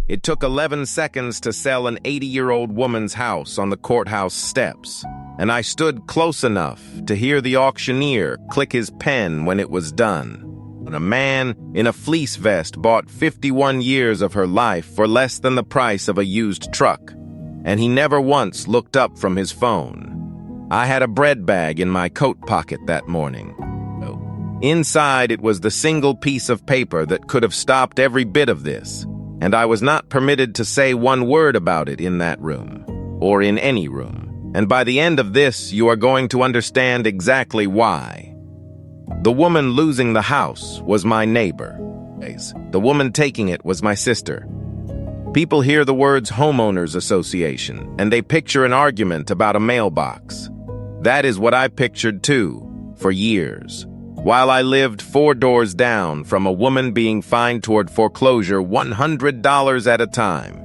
It took 11 seconds to sell an 80-year-old woman's house on the courthouse steps, and I stood close enough to hear the auctioneer click his pen when it was done. A man in a fleece vest bought 51 years of her life for less than the price of a used truck, and he never once looked up from his phone. I had a bread bag in my coat pocket that morning. Inside, it was the single piece of paper that could have stopped every bit of this, and I was not permitted to say one word about it in that room, or in any room. And by the end of this, you are going to understand exactly why. The woman losing the house was my neighbor. The woman taking it was my sister. People hear the words homeowners association, and they picture an argument about a mailbox. That is what I pictured too, for years, while I lived 4 doors down from a woman being fined toward foreclosure $100 at a time.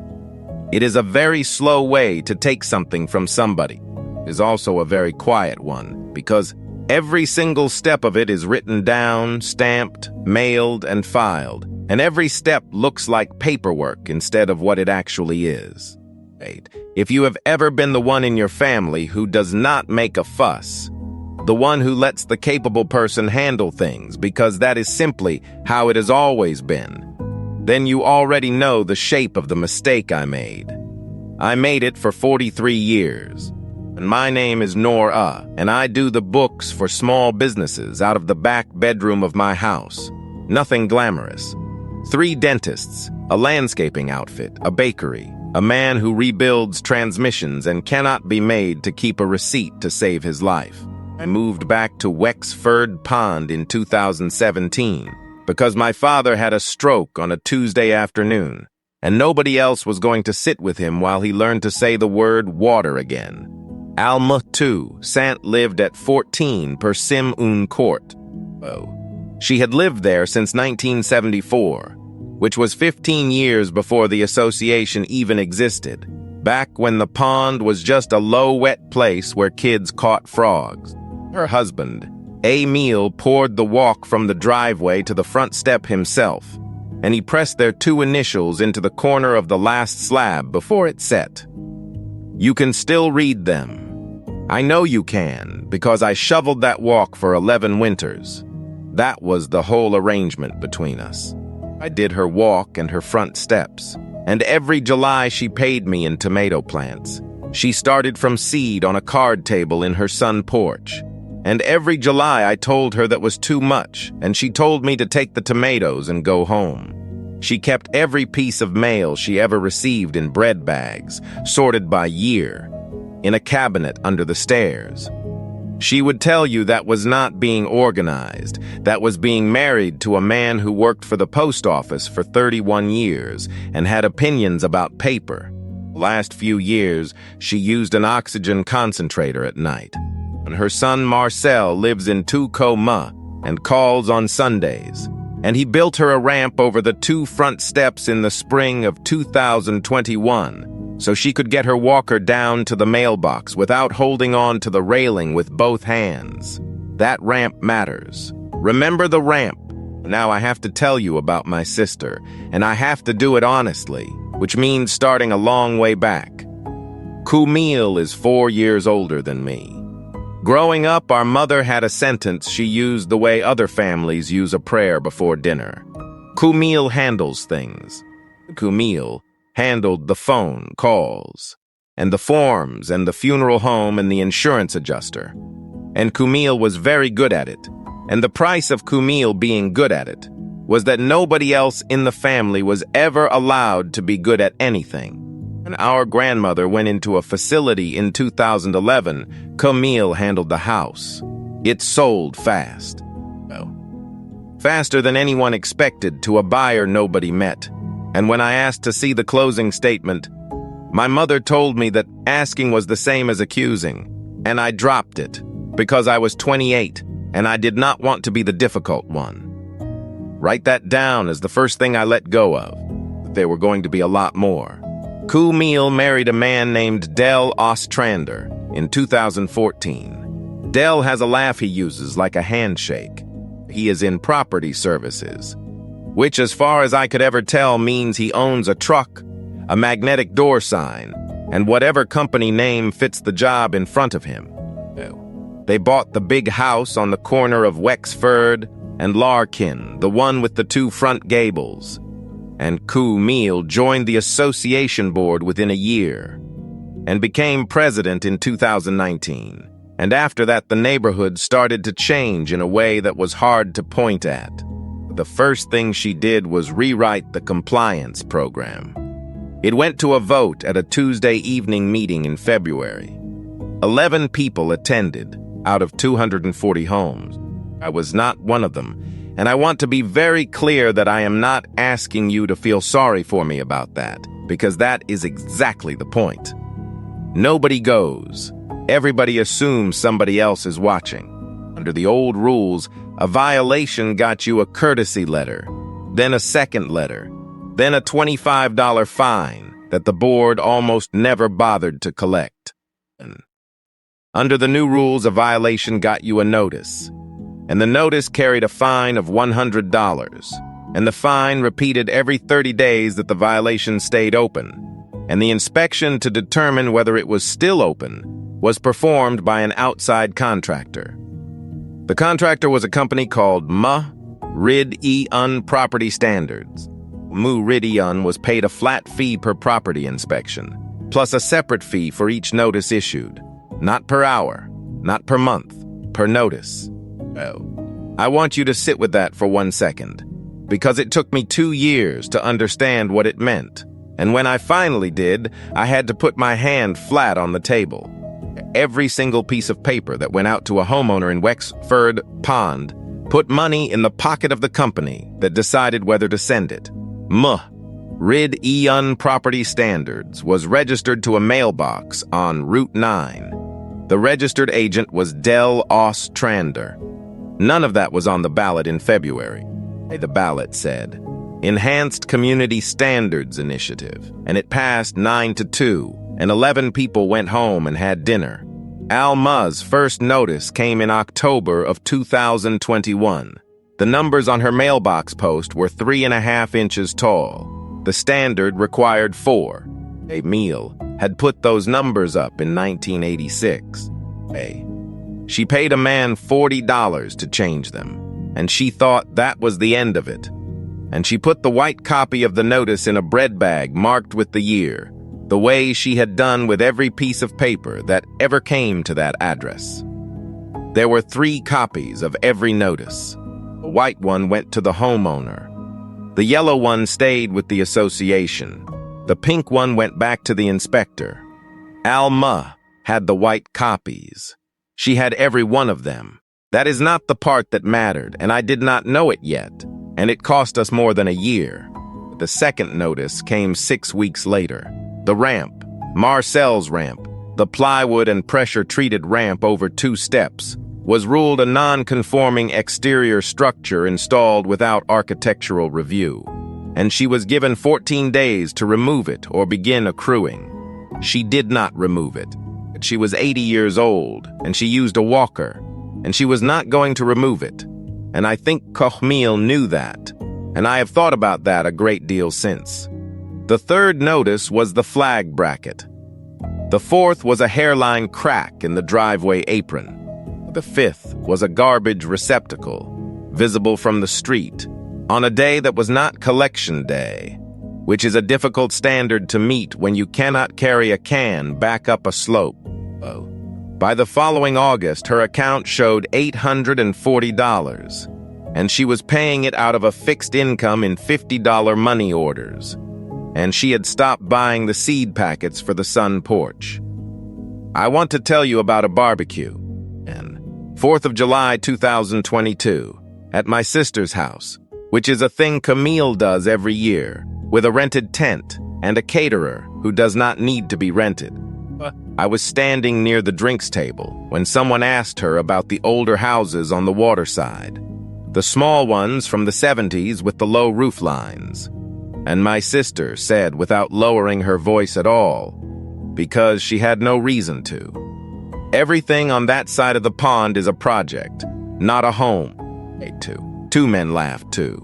It is a very slow way to take something from somebody. It is also a very quiet one, because every single step of it is written down, stamped, mailed, and filed, and every step looks like paperwork instead of what it actually is. If you have ever been the one in your family who does not make a fuss, the one who lets the capable person handle things because that is simply how it has always been, then you already know the shape of the mistake I made. I made it for 43 years. And my name is Nora, and I do the books for small businesses out of the back bedroom of my house. Nothing glamorous. 3 dentists, a landscaping outfit, a bakery, a man who rebuilds transmissions and cannot be made to keep a receipt to save his life. I moved back to Wexford Pond in 2017 because my father had a stroke on a Tuesday afternoon, and nobody else was going to sit with him while he learned to say the word water again. Alma Toussaint lived at 14 Persimmon Court. She had lived there since 1974, which was 15 years before the association even existed, back when the pond was just a low, wet place where kids caught frogs. Her husband, Emile, poured the walk from the driveway to the front step himself, and he pressed their 2 initials into the corner of the last slab before it set. You can still read them. I know you can, because I shoveled that walk for 11 winters. That was the whole arrangement between us. I did her walk and her front steps, and every July she paid me in tomato plants. She started from seed on a card table in her sun porch. And every July I told her that was too much, and she told me to take the tomatoes and go home. She kept every piece of mail she ever received in bread bags, sorted by year, in a cabinet under the stairs. She would tell you that was not being organized, that was being married to a man who worked for the post office for 31 years and had opinions about paper. The last few years, she used an oxygen concentrator at night. And her son Marcel lives in Tacoma and calls on Sundays. And he built her a ramp over the 2 front steps in the spring of 2021 so she could get her walker down to the mailbox without holding on to the railing with both hands. That ramp matters. Remember the ramp. Now I have to tell you about my sister, and I have to do it honestly, which means starting a long way back. Camille is 4 years older than me. Growing up, our mother had a sentence she used the way other families use a prayer before dinner. Camille handles things. Camille handled the phone calls, and the forms, and the funeral home, and the insurance adjuster. And Camille was very good at it. And the price of Camille being good at it was that nobody else in the family was ever allowed to be good at anything. When our grandmother went into a facility in 2011, Camille handled the house. It sold fast. Faster than anyone expected to a buyer nobody met. And when I asked to see the closing statement, my mother told me that asking was the same as accusing, and I dropped it because I was 28 and I did not want to be the difficult one. Write that down as the first thing I let go of. There were going to be a lot more. Camille married a man named Del Ostrander in 2014. Del has a laugh he uses like a handshake. He is in property services, which as far as I could ever tell means he owns a truck, a magnetic door sign, and whatever company name fits the job in front of him. They bought the big house on the corner of Wexford and Larkin, the one with the two front gables. And Meal joined the association board within a year and became president in 2019. And after that, the neighborhood started to change in a way that was hard to point at. The first thing she did was rewrite the compliance program. It went to a vote at a Tuesday evening meeting in February. 11 people attended out of 240 homes. I was not one of them, and I want to be very clear that I am not asking you to feel sorry for me about that, because that is exactly the point. Nobody goes. Everybody assumes somebody else is watching. Under the old rules, a violation got you a courtesy letter, then a second letter, then a $25 fine that the board almost never bothered to collect. Under the new rules, a violation got you a notice, and the notice carried a fine of $100, and the fine repeated every 30 days that the violation stayed open, and the inspection to determine whether it was still open was performed by an outside contractor. The contractor was a company called MURID-EUN Property Standards. MURID-EUN was paid a flat fee per property inspection, plus a separate fee for each notice issued. Not per hour, not per month, per notice. I want you to sit with that for 1 second, because it took me 2 years to understand what it meant. And when I finally did, I had to put my hand flat on the table. Every single piece of paper that went out to a homeowner in Wexford Pond put money in the pocket of the company that decided whether to send it. MURID-EUN Property Standards was registered to a mailbox on Route 9. The registered agent was Del Ostrander. None of that was on the ballot in February. The ballot said, Enhanced Community Standards Initiative, and it passed 9-2, and 11 people went home and had dinner. Alma's first notice came in October of 2021. The numbers on her mailbox post were 3.5 inches tall. The standard required 4. Meal had put those numbers up in 1986. She paid a man $40 to change them, and she thought that was the end of it. And she put the white copy of the notice in a bread bag marked with the year, the way she had done with every piece of paper that ever came to that address. There were 3 copies of every notice. The white one went to the homeowner. The yellow one stayed with the association. The pink one went back to the inspector. Alma had the white copies. She had every one of them. That is not the part that mattered, and I did not know it yet, and it cost us more than a year. The second notice came 6 weeks later. The ramp, Marcel's ramp, the plywood and pressure-treated ramp over 2 steps, was ruled a non-conforming exterior structure installed without architectural review, and she was given 14 days to remove it or begin accruing. She did not remove it. She was 80 years old, and she used a walker, and she was not going to remove it. And I think Kochmiel knew that, and I have thought about that a great deal since. The third notice was the flag bracket. The fourth was a hairline crack in the driveway apron. The fifth was a garbage receptacle, visible from the street, on a day that was not collection day, which is a difficult standard to meet when you cannot carry a can back up a slope. By the following August, her account showed $840, and she was paying it out of a fixed income in $50 money orders, and she had stopped buying the seed packets for the sun porch. I want to tell you about a barbecue. 4th of July 2022, at my sister's house, which is a thing Camille does every year, with a rented tent and a caterer who does not need to be rented. I was standing near the drinks table when someone asked her about the older houses on the waterside, the small ones from the 70s with the low roof lines. And my sister said without lowering her voice at all, because she had no reason to, everything on that side of the pond is a project, not a home. 2 men laughed too.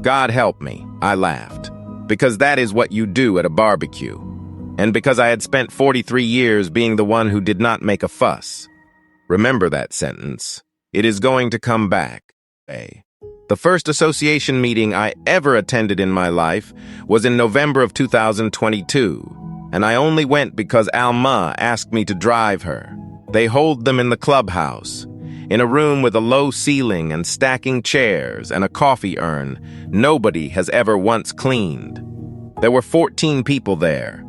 God help me, I laughed. because that is what you do at a barbecue, and because I had spent 43 years being the one who did not make a fuss. Remember that sentence. It is going to come back. The first association meeting I ever attended in my life was in November of 2022, and I only went because Alma asked me to drive her. They hold them in the clubhouse, in a room with a low ceiling and stacking chairs and a coffee urn nobody has ever once cleaned. There were 14 people there.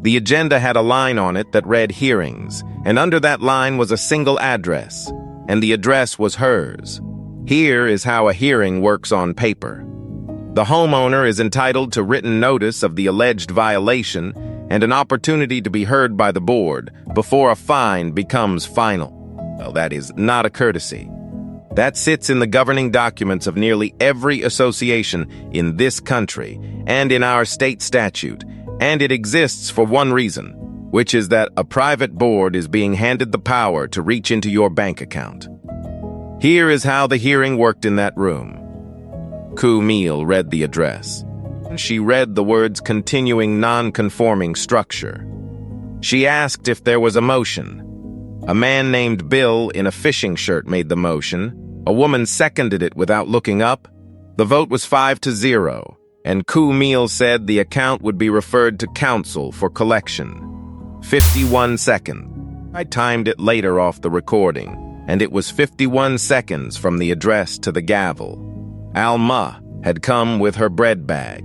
The agenda had a line on it that read hearings, and under that line was a single address, and the address was hers. Here is how a hearing works on paper. The homeowner is entitled to written notice of the alleged violation and an opportunity to be heard by the board before a fine becomes final. Well, that is not a courtesy. That sits in the governing documents of nearly every association in this country and in our state statute, and it exists for one reason, which is that a private board is being handed the power to reach into your bank account. Here is how the hearing worked in that room. Camille read the address. She read the words continuing non-conforming structure. She asked if there was a motion. A man named Bill in a fishing shirt made the motion. A woman seconded it without looking up. The vote was 5-0, and Camille said the account would be referred to council for collection. 51 seconds. I timed it later off the recording, and it was 51 seconds from the address to the gavel. Alma had come with her bread bag.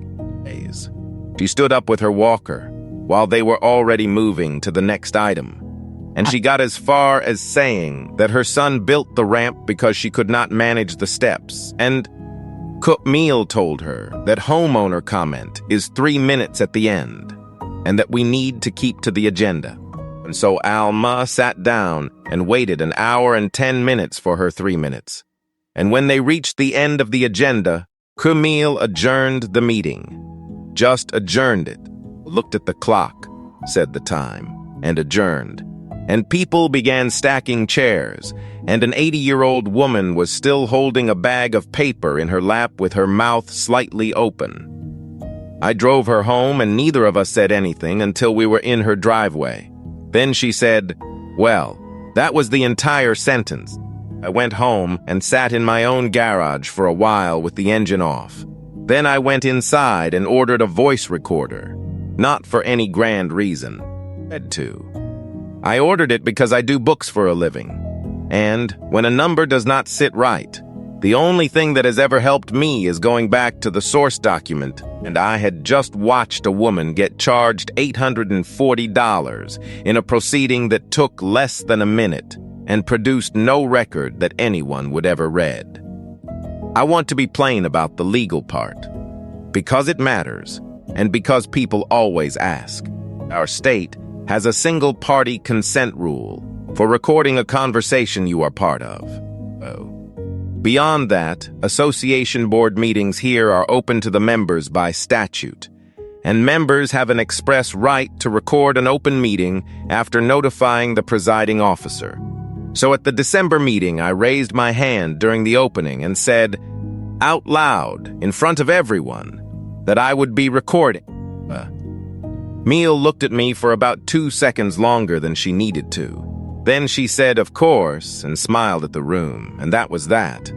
She stood up with her walker while they were already moving to the next item, and she got as far as saying that her son built the ramp because she could not manage the steps, and Camille told her that homeowner comment is 3 minutes at the end, and that we need to keep to the agenda. And so Alma sat down and waited an hour and 10 minutes for her 3 minutes. And when they reached the end of the agenda, Camille adjourned the meeting. Just adjourned it. Looked at the clock, said the time, and adjourned. And people began stacking chairs, and an 80-year-old woman was still holding a bag of paper in her lap with her mouth slightly open. I drove her home, and neither of us said anything until we were in her driveway. Then she said, "Well, that was the entire sentence." I went home and sat in my own garage for a while with the engine off. Then I went inside and ordered a voice recorder, not for any grand reason. I ordered it because I do books for a living. And when a number does not sit right, the only thing that has ever helped me is going back to the source document, and I had just watched a woman get charged $840 in a proceeding that took less than a minute and produced no record that anyone would ever read. I want to be plain about the legal part, because it matters, and because people always ask. Our state has a single-party consent rule for recording a conversation you are part of. Beyond that, association board meetings here are open to the members by statute, and members have an express right to record an open meeting after notifying the presiding officer. So at the December meeting, I raised my hand during the opening and said, out loud, in front of everyone, that I would be recording. Camille looked at me for about 2 seconds longer than she needed to. Then she said, "Of course," and smiled at the room, and that was that.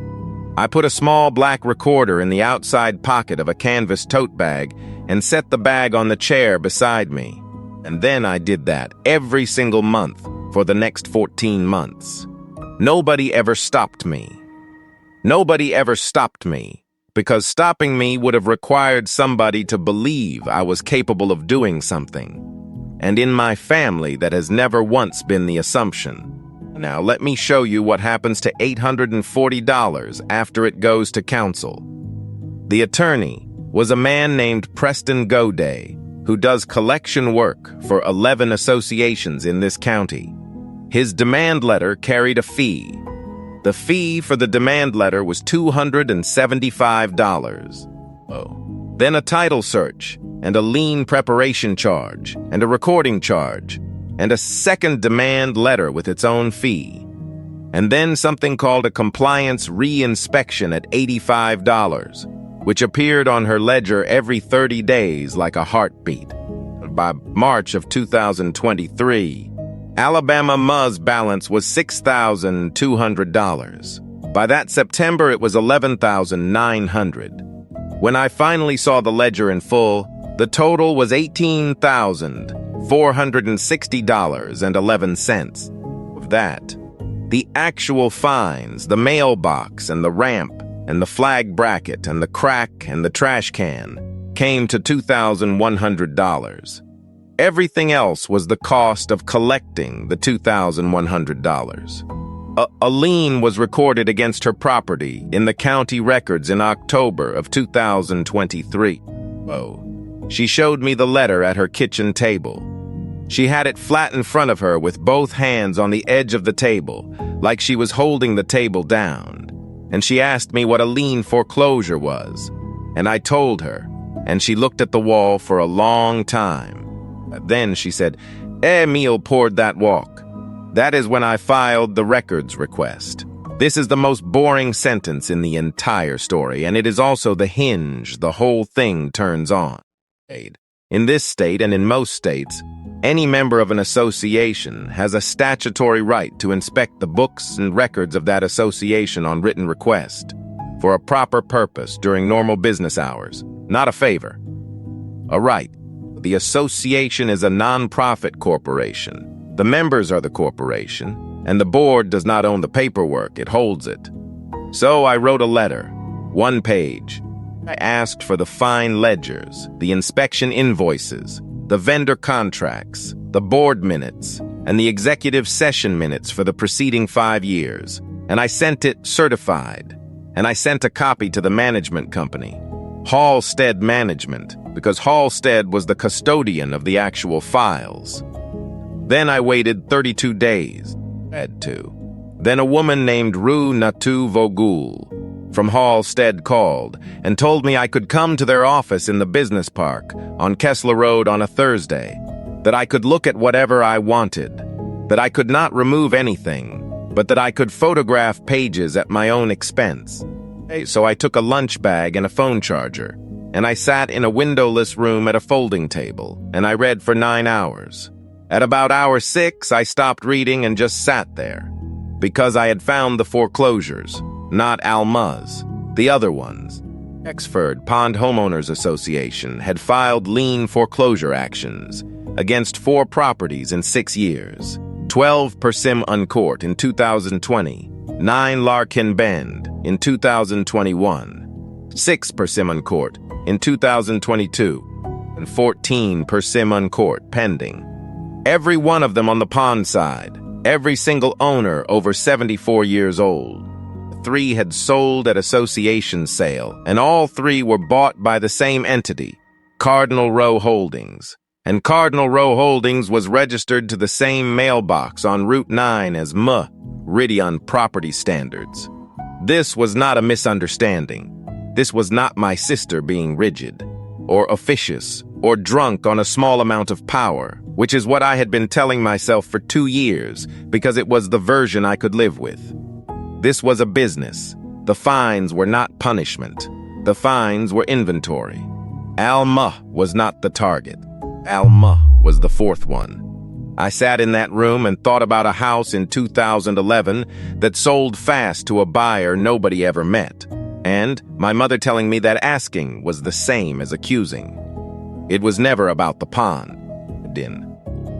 I put a small black recorder in the outside pocket of a canvas tote bag and set the bag on the chair beside me. And then I did that every single month for the next 14 months. Nobody ever stopped me. Nobody ever stopped me, because stopping me would have required somebody to believe I was capable of doing something. And in my family, that has never once been the assumption. Now, let me show you what happens to $840 after it goes to council. The attorney was a man named Preston Goday, who does collection work for 11 associations in this county. His demand letter carried a fee. The fee for the demand letter was $275. Then a title search, and a lien preparation charge, and a recording charge, and a second demand letter with its own fee. And then something called a compliance re-inspection at $85. which appeared on her ledger every 30 days like a heartbeat. By March of 2023, Alabama MU's balance was $6,200. By that September, it was $11,900. When I finally saw the ledger in full, the total was $18,460.11. Of that, the actual fines, the mailbox and the ramp and the flag bracket and the crack and the trash can came to $2,100. Everything else was the cost of collecting the $2,100. A lien was recorded against her property in the county records in October of 2023. She showed me the letter at her kitchen table. She had it flat in front of her with both hands on the edge of the table, like she was holding the table down. And she asked me what a lien foreclosure was. And I told her, and she looked at the wall for a long time. Then she said, Emil poured that walk. That is when I filed the records request. This is the most boring sentence in the entire story, and it is also the hinge the whole thing turns on. In this state and in most states, any member of an association has a statutory right to inspect the books and records of that association on written request for a proper purpose during normal business hours, not a favor. A right. The association is a non-profit corporation. The members are the corporation, and the board does not own the paperwork, it holds it. So I wrote a letter, 1 page. I asked for the fine ledgers, the inspection invoices, the vendor contracts, the board minutes, and the executive session minutes for the preceding 5 years, and I sent it certified. And I sent a copy to the management company, Halstead Management, because Halstead was the custodian of the actual files. Then I waited 32 days. Then a woman named Rue Natu Vogul from Halstead called and told me I could come to their office in the business park on Kessler Road on a Thursday, that I could look at whatever I wanted, that I could not remove anything, but that I could photograph pages at my own expense. So I took a lunch bag and a phone charger, and I sat in a windowless room at a folding table, and I read for 9 hours. At about hour 6, I stopped reading and just sat there, because I had found the foreclosures, not Alma's, the other ones. Exford Pond Homeowners Association had filed lien foreclosure actions against 4 properties in 6 years, 12 Persimmon Court in 2020, 9 Larkin Bend in 2021, 6 Persimmon Court in 2022, and 14 Persimmon Court pending. Every one of them on the pond side, every single owner over 74 years old. 3 had sold at association sale, and all 3 were bought by the same entity, Cardinal Row Holdings. And Cardinal Row Holdings was registered to the same mailbox on Route 9 as Ridian Property Standards. This was not a misunderstanding. This was not my sister being rigid, or officious, or drunk on a small amount of power, which is what I had been telling myself for 2 years, because it was the version I could live with. This was a business. The fines were not punishment. The fines were inventory. Alma was not the target. Alma was the 4th one. I sat in that room and thought about a house in 2011 that sold fast to a buyer nobody ever met, and my mother telling me that asking was the same as accusing. It was never about the pond.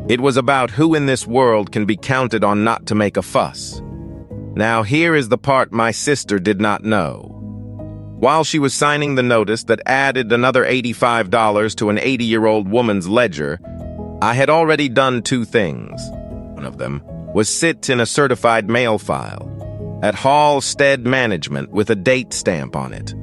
It was about who in this world can be counted on not to make a fuss. Now here is the part my sister did not know. While she was signing the notice that added another $85 to an 80-year-old woman's ledger, I had already done 2 things. One of them was sit in a certified mail file at Halstead Management with a date stamp on it.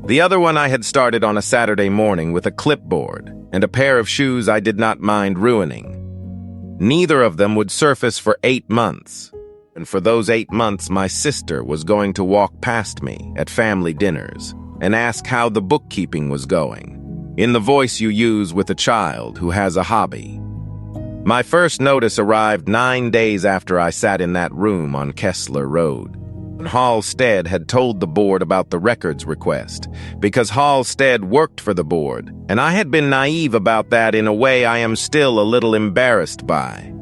The other one I had started on a Saturday morning with a clipboard and a pair of shoes I did not mind ruining. Neither of them would surface for 8 months. And for those 8 months, my sister was going to walk past me at family dinners and ask how the bookkeeping was going, in the voice you use with a child who has a hobby. My first notice arrived 9 days after I sat in that room on Kessler Road. Halstead had told the board about the records request, because Halstead worked for the board, and I had been naive about that in a way I am still a little embarrassed by.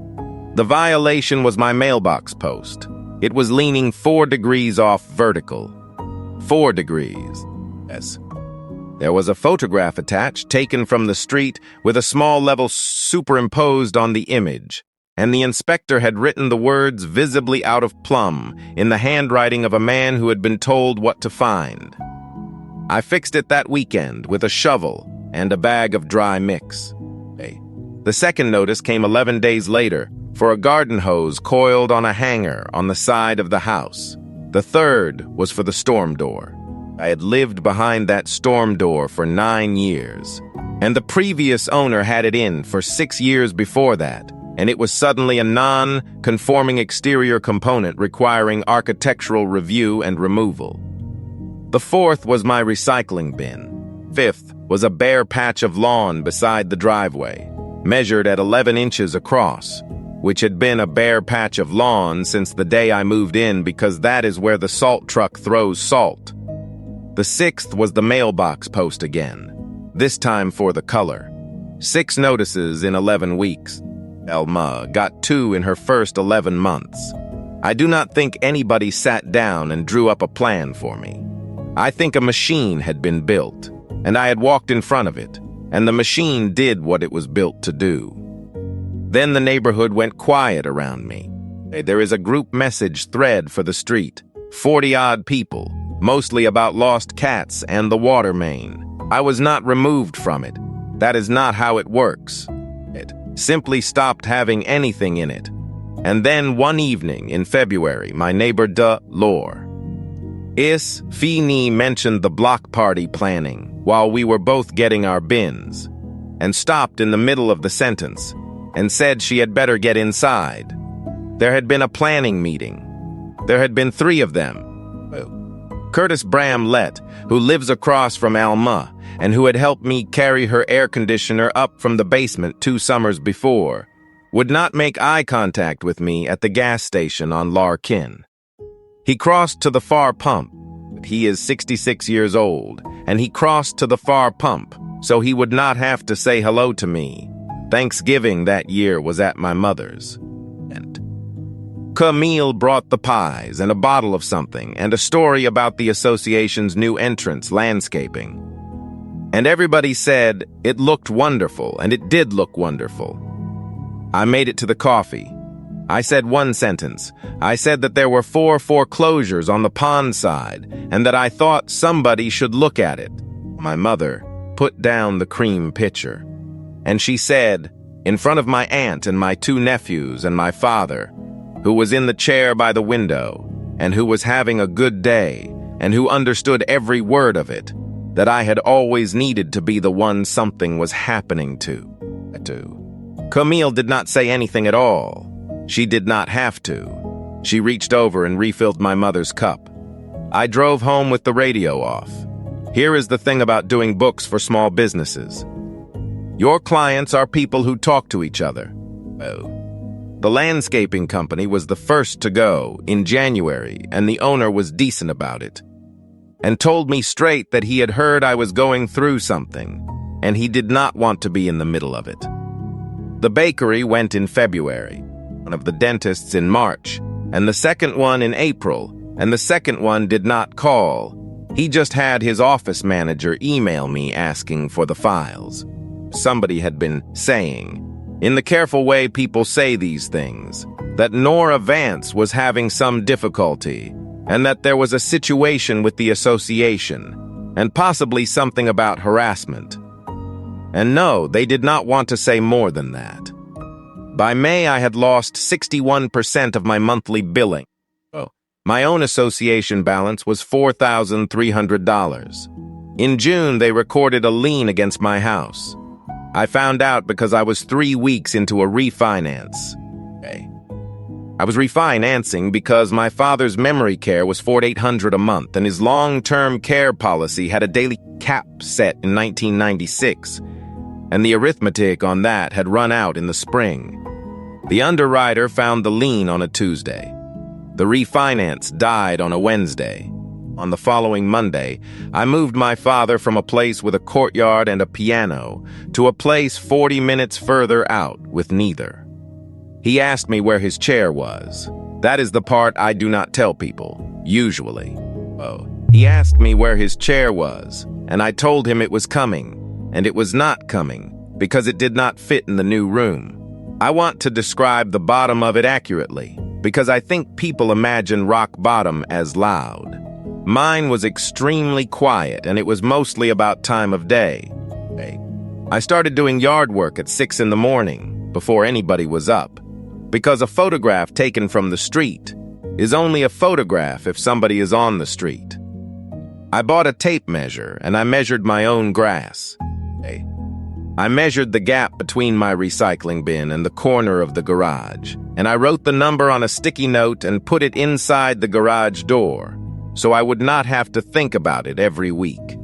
The violation was my mailbox post. It was leaning 4 degrees off vertical. 4 degrees. Yes. There was a photograph attached, taken from the street, with a small level superimposed on the image, and the inspector had written the words visibly out of plumb in the handwriting of a man who had been told what to find. I fixed it that weekend with a shovel and a bag of dry mix. The second notice came 11 days later for a garden hose coiled on a hanger on the side of the house. The third was for the storm door. I had lived behind that storm door for 9 years, and the previous owner had it in for 6 years before that, and it was suddenly a non-conforming exterior component requiring architectural review and removal. The fourth was my recycling bin. Fifth was a bare patch of lawn beside the driveway, measured at 11 inches across, which had been a bare patch of lawn since the day I moved in because that is where the salt truck throws salt. The sixth was the mailbox post again, this time for the color. 6 notices in 11 weeks. Alma got 2 in her first 11 months. I do not think anybody sat down and drew up a plan for me. I think a machine had been built, and I had walked in front of it, and the machine did what it was built to do. Then the neighborhood went quiet around me. There is a group message thread for the street, 40-odd people, mostly about lost cats and the water main. I was not removed from it. That is not how it works. It simply stopped having anything in it. And then one evening in February, my neighbor Lore Is Fini mentioned the block party planning while we were both getting our bins, and stopped in the middle of the sentence and said she had better get inside. There had been a planning meeting. There had been 3 of them. Curtis Bramlett, who lives across from Alma, and who had helped me carry her air conditioner up from the basement 2 summers before, would not make eye contact with me at the gas station on Larkin. He crossed to the far pump. He is 66 years old, and he crossed to the far pump, so he would not have to say hello to me. Thanksgiving that year was at my mother's. And Camille brought the pies and a bottle of something and a story about the association's new entrance, landscaping. And everybody said it looked wonderful, and it did look wonderful. I made it to the coffee. I said one sentence. I said that there were 4 foreclosures on the pond side, and that I thought somebody should look at it. My mother put down the cream pitcher, and she said, in front of my aunt and my 2 nephews and my father, who was in the chair by the window, and who was having a good day, and who understood every word of it, that I had always needed to be the one something was happening to. Camille did not say anything at all. She did not have to. She reached over and refilled my mother's cup. I drove home with the radio off. Here is the thing about doing books for small businesses. Your clients are people who talk to each other. The landscaping company was the first to go in January, and the owner was decent about it, and told me straight that he had heard I was going through something, and he did not want to be in the middle of it. The bakery went in February, one of the dentists in March, and the second one in April, and the second one did not call. He just had his office manager email me asking for the files. Somebody had been saying, in the careful way people say these things, that Nora Vance was having some difficulty, and that there was a situation with the association, and possibly something about harassment. And no, they did not want to say more than that. By May, I had lost 61% of my monthly billing. My own association balance was $4,300. In June, they recorded a lien against my house. I found out because I was 3 weeks into a refinance. I was refinancing because my father's memory care was $4,800 a month, and his long-term care policy had a daily cap set in 1996, and the arithmetic on that had run out in the spring. The underwriter found the lien on a Tuesday. The refinance died on a Wednesday. On the following Monday, I moved my father from a place with a courtyard and a piano to a place 40 minutes further out with neither. He asked me where his chair was. That is the part I do not tell people, usually. He asked me where his chair was, and I told him it was coming, and it was not coming because it did not fit in the new room. I want to describe the bottom of it accurately because I think people imagine rock bottom as loud. Mine was extremely quiet, and it was mostly about time of day. I started doing yard work at 6 in the morning, before anybody was up, because a photograph taken from the street is only a photograph if somebody is on the street. I bought a tape measure, and I measured my own grass. I measured the gap between my recycling bin and the corner of the garage, and I wrote the number on a sticky note and put it inside the garage door, so I would not have to think about it every week.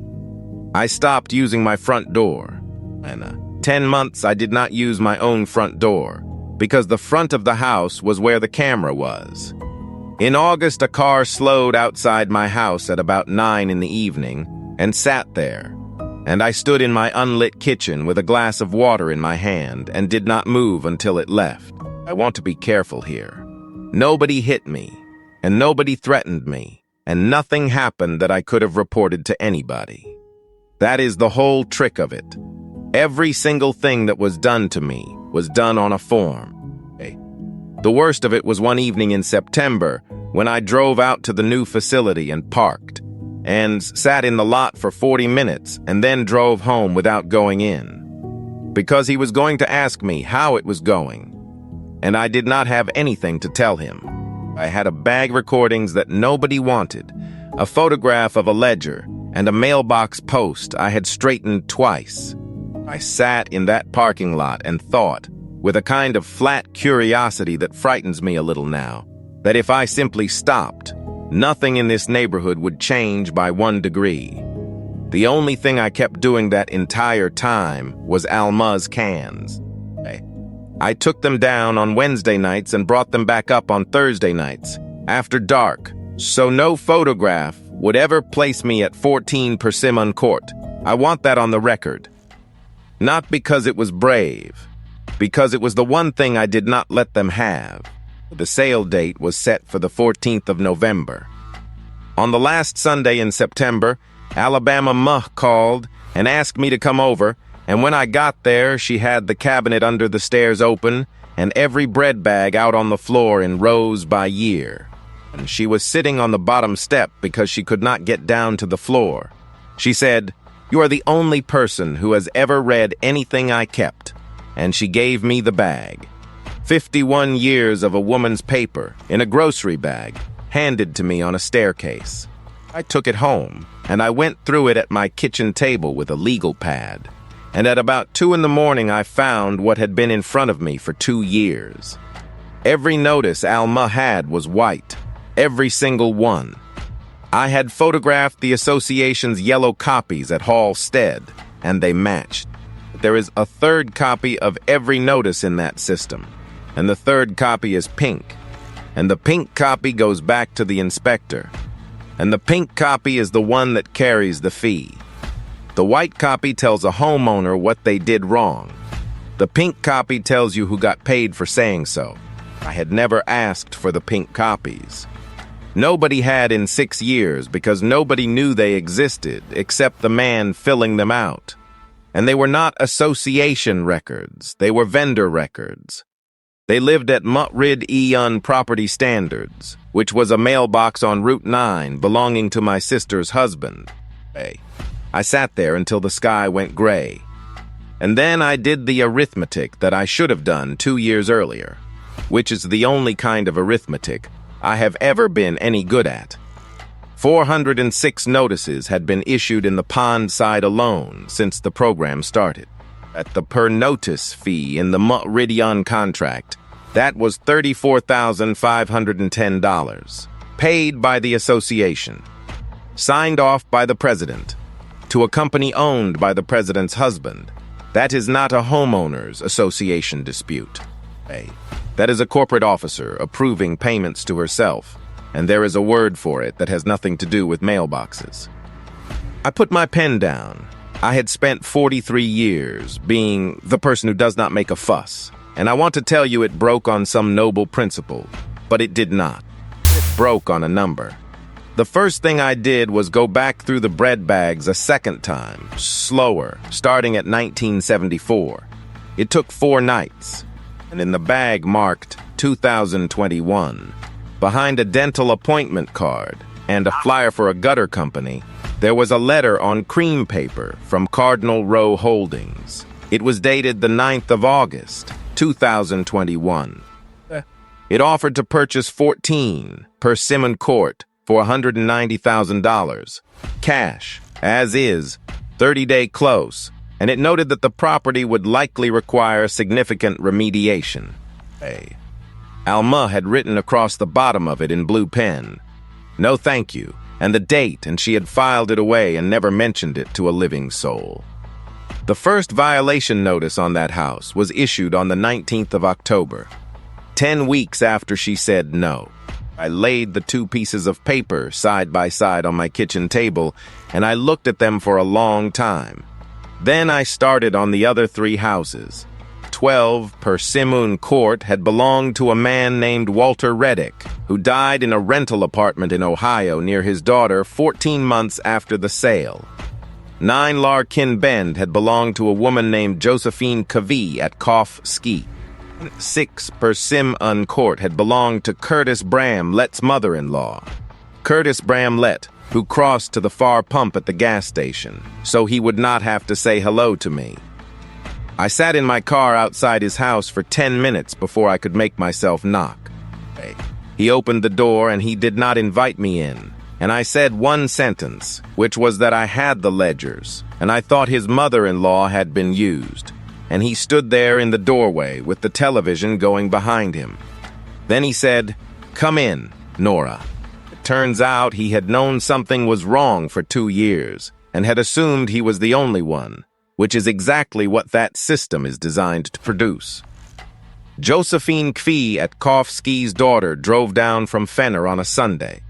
I stopped using my front door. In 10 months, I did not use my own front door, because the front of the house was where the camera was. In August, a car slowed outside my house at about 9 in the evening and sat there, and I stood in my unlit kitchen with a glass of water in my hand and did not move until it left. I want to be careful here. Nobody hit me, and nobody threatened me. And nothing happened that I could have reported to anybody. That is the whole trick of it. Every single thing that was done to me was done on a form. The worst of it was one evening in September when I drove out to the new facility and parked, and sat in the lot for 40 minutes and then drove home without going in, because he was going to ask me how it was going, and I did not have anything to tell him. I had a bag recordings that nobody wanted, a photograph of a ledger, and a mailbox post I had straightened twice. I sat in that parking lot and thought, with a kind of flat curiosity that frightens me a little now, that if I simply stopped, nothing in this neighborhood would change by 1 degree. The only thing I kept doing that entire time was Alma's cans. I took them down on Wednesday nights and brought them back up on Thursday nights, after dark, so no photograph would ever place me at 14 Persimmon Court. I want that on the record. Not because it was brave, because it was the one thing I did not let them have. The sale date was set for the 14th of November. On the last Sunday in September, Alabama Ma called and asked me to come over, and when I got there, she had the cabinet under the stairs open and every bread bag out on the floor in rows by year. And she was sitting on the bottom step because she could not get down to the floor. She said, "You are the only person who has ever read anything I kept." And she gave me the bag. 51 years of a woman's paper in a grocery bag, handed to me on a staircase. I took it home, and I went through it at my kitchen table with a legal pad. And at about 2 in the morning, I found what had been in front of me for 2 years. Every notice Alma had was white, every single one. I had photographed the association's yellow copies at Hallstead, and they matched. There is a third copy of every notice in that system, and the third copy is pink, and the pink copy goes back to the inspector, and the pink copy is the one that carries the fee. The white copy tells a homeowner what they did wrong. The pink copy tells you who got paid for saying so. I had never asked for the pink copies. Nobody had in 6 years because nobody knew they existed except the man filling them out. And they were not association records, they were vendor records. They lived at Mutrid Eon Property Standards, which was a mailbox on Route 9 belonging to my sister's husband. I sat there until the sky went gray. And then I did the arithmetic that I should have done 2 years earlier, which is the only kind of arithmetic I have ever been any good at. 406 notices had been issued in the pond side alone since the program started. At the per notice fee in the Meridian contract, that was $34,510, paid by the association, signed off by the president, to a company owned by the president's husband. That is not a homeowners association dispute. That is a corporate officer approving payments to herself and there is a word for it that has nothing to do with mailboxes. I put my pen down. I had spent 43 years being the person who does not make a fuss, and I want to tell you it broke on some noble principle, but it did not. It broke on a number. The first thing I did was go back through the bread bags a second time, slower, starting at 1974. It took 4 nights, and in the bag marked 2021, behind a dental appointment card and a flyer for a gutter company, there was a letter on cream paper from Cardinal Row Holdings. It was dated the 9th of August, 2021. It offered to purchase 14 Persimmon Court for $190,000, cash, as is, 30-day close, and it noted that the property would likely require significant remediation. Alma had written across the bottom of it in blue pen, "No thank you," and the date, and she had filed it away and never mentioned it to a living soul. The first violation notice on that house was issued on the 19th of October, 10 weeks after she said no. I laid the 2 pieces of paper side by side on my kitchen table, and I looked at them for a long time. Then I started on the other 3 houses. 12 Persimmon Court had belonged to a man named Walter Reddick, who died in a rental apartment in Ohio near his daughter 14 months after the sale. 9 Larkin Bend had belonged to a woman named Josephine Cavee at Cough Ski. 6 Persimmon Court had belonged to Curtis Bramlett's mother-in-law. Curtis Bramlett, who crossed to the far pump at the gas station, so he would not have to say hello to me. I sat in my car outside his house for 10 minutes before I could make myself knock. He opened the door and he did not invite me in, and I said one sentence, which was that I had the ledgers, and I thought his mother-in-law had been used. And he stood there in the doorway with the television going behind him. Then he said, "Come in, Nora." It turns out he had known something was wrong for 2 years and had assumed he was the only one, which is exactly what that system is designed to produce. Josephine Cavee at Kofsky's daughter drove down from Fenner on a Sunday.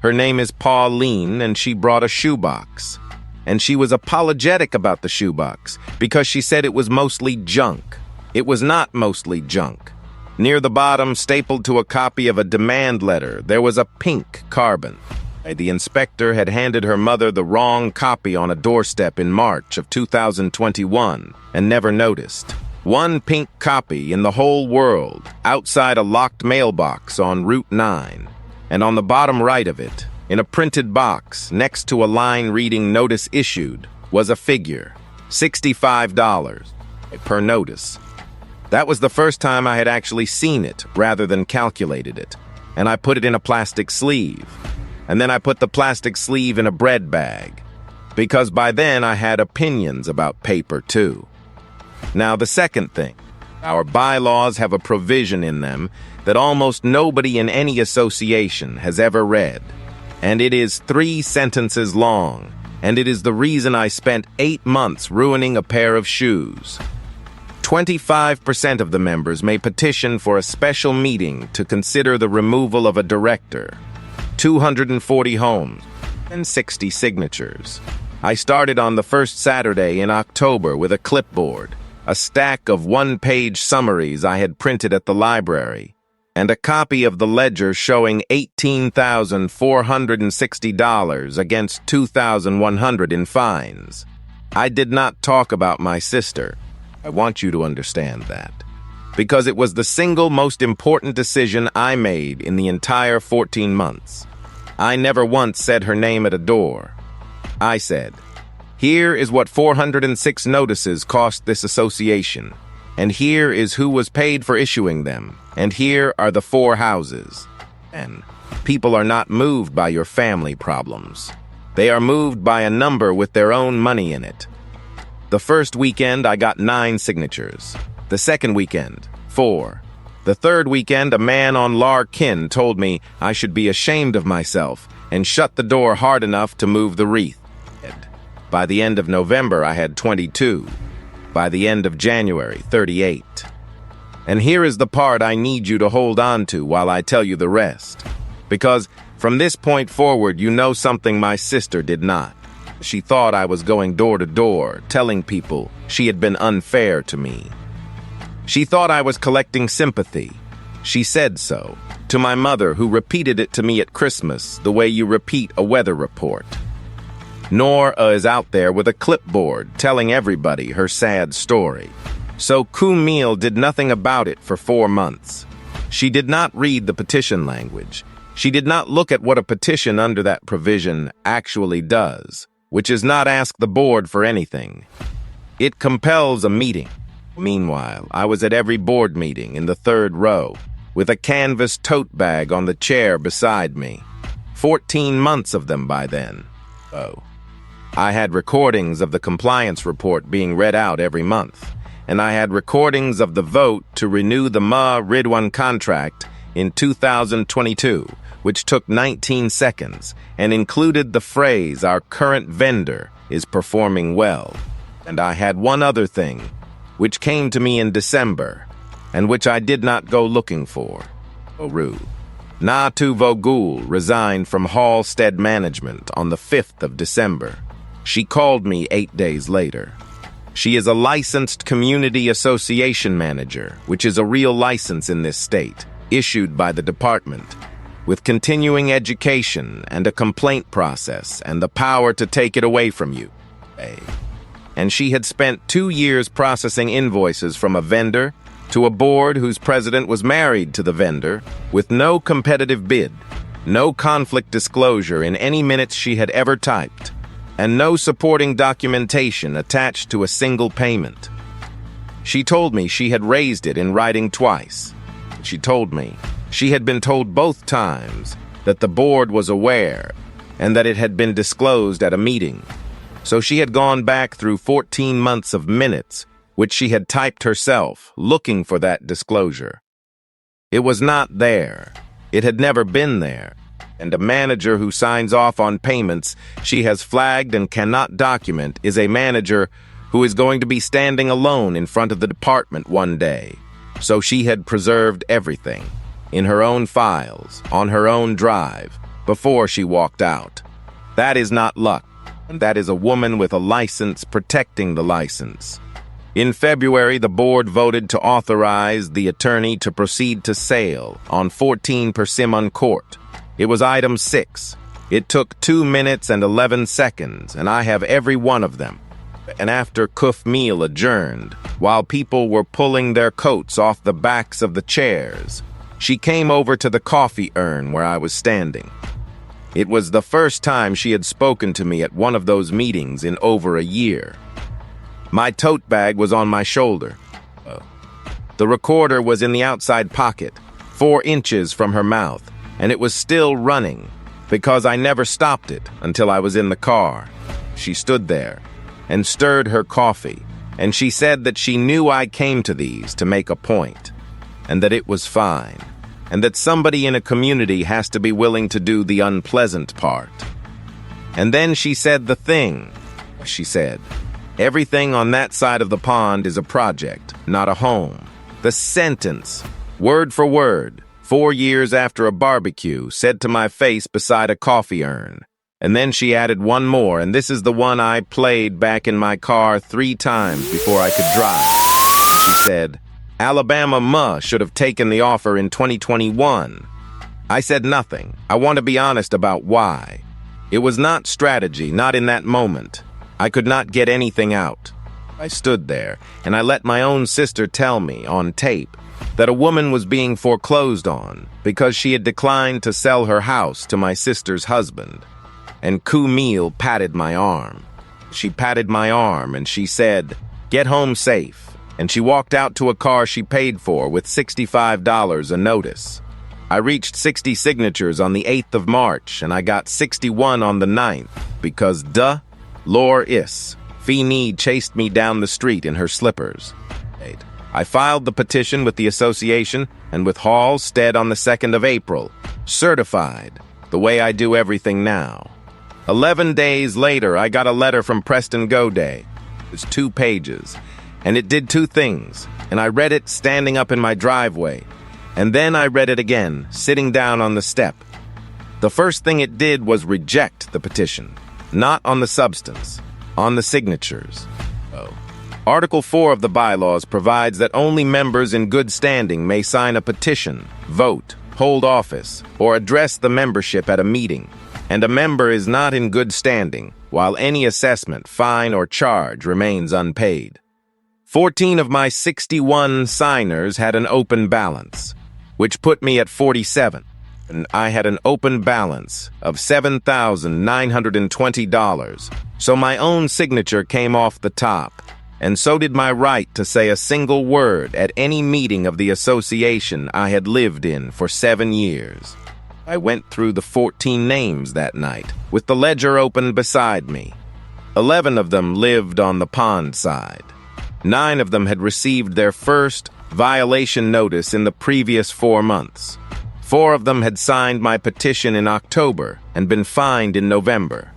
Her name is Pauline, and she brought a shoebox. And she was apologetic about the shoebox because she said it was mostly junk. It was not mostly junk. Near the bottom, stapled to a copy of a demand letter, there was a pink carbon. The inspector had handed her mother the wrong copy on a doorstep in March of 2021 and never noticed. 1 pink copy in the whole world, outside a locked mailbox on Route 9. And on the bottom right of it, in a printed box, next to a line reading "Notice Issued," was a figure, $65 per notice. That was the first time I had actually seen it rather than calculated it, and I put it in a plastic sleeve. And then I put the plastic sleeve in a bread bag, because by then I had opinions about paper too. Now the second thing, our bylaws have a provision in them that almost nobody in any association has ever read. And it is 3 sentences long, and it is the reason I spent 8 months ruining a pair of shoes. 25% of the members may petition for a special meeting to consider the removal of a director. 240 homes and 60 signatures. I started on the first Saturday in October with a clipboard, a stack of 1-page summaries I had printed at the library, and a copy of the ledger showing $18,460 against $2,100 in fines. I did not talk about my sister. I want you to understand that. Because it was the single most important decision I made in the entire 14 months. I never once said her name at a door. I said, "Here is what 406 notices cost this association, and here is who was paid for issuing them, and here are the 4 houses." And people are not moved by your family problems. They are moved by a number with their own money in it. The first weekend, I got 9 signatures. The second weekend, 4. The third weekend, a man on Larkin told me I should be ashamed of myself and shut the door hard enough to move the wreath. By the end of November, I had 22. By the end of January, 38. And here is the part I need you to hold on to while I tell you the rest. Because from this point forward, you know something my sister did not. She thought I was going door to door, telling people she had been unfair to me. She thought I was collecting sympathy. She said so to my mother, who repeated it to me at Christmas the way you repeat a weather report. Nora is out there with a clipboard telling everybody her sad story. So Camille did nothing about it for 4 months. She did not read the petition language. She did not look at what a petition under that provision actually does, which is not ask the board for anything. It compels a meeting. Meanwhile, I was at every board meeting in the 3rd row, with a canvas tote bag on the chair beside me. 14 months of them by then. I had recordings of the compliance report being read out every month, and I had recordings of the vote to renew the Ridwan contract in 2022, which took 19 seconds and included the phrase, "Our current vendor is performing well." And I had one other thing, which came to me in December, and which I did not go looking for. Natu Vogul resigned from Halstead Management on the 5th of December. She called me 8 days later. She is a licensed community association manager, which is a real license in this state, issued by the department, with continuing education and a complaint process and the power to take it away from you. And she had spent 2 years processing invoices from a vendor to a board whose president was married to the vendor, with no competitive bid, no conflict disclosure in any minutes she had ever typed, and no supporting documentation attached to a single payment. She told me she had raised it in writing twice. She told me she had been told both times that the board was aware and that it had been disclosed at a meeting. So she had gone back through 14 months of minutes, which she had typed herself, looking for that disclosure. It was not there. It had never been there. And a manager who signs off on payments she has flagged and cannot document is a manager who is going to be standing alone in front of the department one day. So she had preserved everything, in her own files, on her own drive, before she walked out. That is not luck. That is a woman with a license protecting the license. In February, the board voted to authorize the attorney to proceed to sale on 14 Persimmon Court. It was item 6. It took 2 minutes and 11 seconds, and I have every one of them. And after Camille adjourned, while people were pulling their coats off the backs of the chairs, she came over to the coffee urn where I was standing. It was the first time she had spoken to me at one of those meetings in over a year. My tote bag was on my shoulder. The recorder was in the outside pocket, 4 inches from her mouth, and it was still running because I never stopped it until I was in the car. She stood there and stirred her coffee, and she said that she knew I came to these to make a point, and that it was fine, and that somebody in a community has to be willing to do the unpleasant part. And then she said the thing. She said, "Everything on that side of the pond is a project, not a home." The sentence, word for word, 4 years after a barbecue, said to my face beside a coffee urn. And then she added one more, and this is the one I played back in my car 3 times before I could drive. She said, "Alabama should have taken the offer in 2021. I said nothing. I want to be honest about why. It was not strategy, not in that moment. I could not get anything out. I stood there, and I let my own sister tell me, on tape, that a woman was being foreclosed on because she had declined to sell her house to my sister's husband. And Camille patted my arm. She patted my arm, and she said, 'Get home safe.' And she walked out to a car she paid for with $65 a notice. I reached 60 signatures on the 8th of March, and I got 61 on the 9th, because Lor is. Fee chased me down the street in her slippers. I filed the petition with the association and with Halstead on the 2nd of April, certified, the way I do everything now. 11 days later, I got a letter from Preston Goday. It was 2 pages, and it did 2 things, and I read it standing up in my driveway, and then I read it again, sitting down on the step. The first thing it did was reject the petition, not on the substance, on the signatures. Article 4 of the bylaws provides that only members in good standing may sign a petition, vote, hold office, or address the membership at a meeting, and a member is not in good standing while any assessment, fine, or charge remains unpaid. 14 of my 61 signers had an open balance, which put me at 47, and I had an open balance of $7,920, so my own signature came off the top. And so did my right to say a single word at any meeting of the association I had lived in for 7 years. I went through the 14 names that night, with the ledger open beside me. 11 of them lived on the pond side. 9 of them had received their first violation notice in the previous 4 months. 4 of them had signed my petition in October and been fined in November.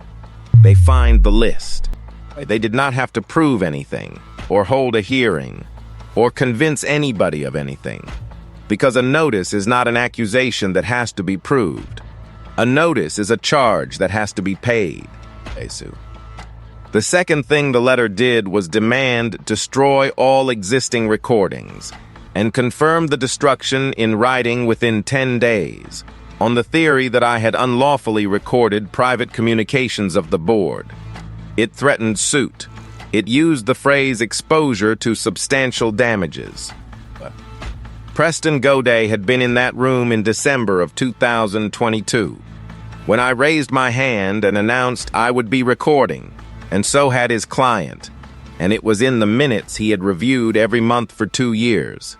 They fined the list. They did not have to prove anything, or hold a hearing, or convince anybody of anything, because a notice is not an accusation that has to be proved. A notice is a charge that has to be paid. The second thing the letter did was demand destroy all existing recordings, and confirm the destruction in writing within 10 days, on the theory that I had unlawfully recorded private communications of the board. It threatened suit. It used the phrase exposure to substantial damages. Preston Goday had been in that room in December of 2022, when I raised my hand and announced I would be recording, and so had his client, and it was in the minutes he had reviewed every month for 2 years.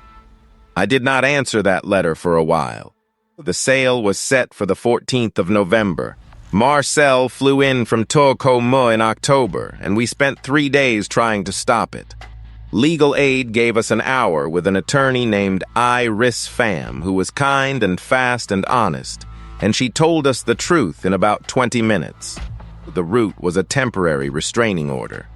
I did not answer that letter for a while. The sale was set for the 14th of November. Marcel flew in from Tokomo in October, and we spent 3 days trying to stop it. Legal aid gave us an hour with an attorney named Iris Pham, who was kind and fast and honest, and she told us the truth in about 20 minutes. The route was a temporary restraining order.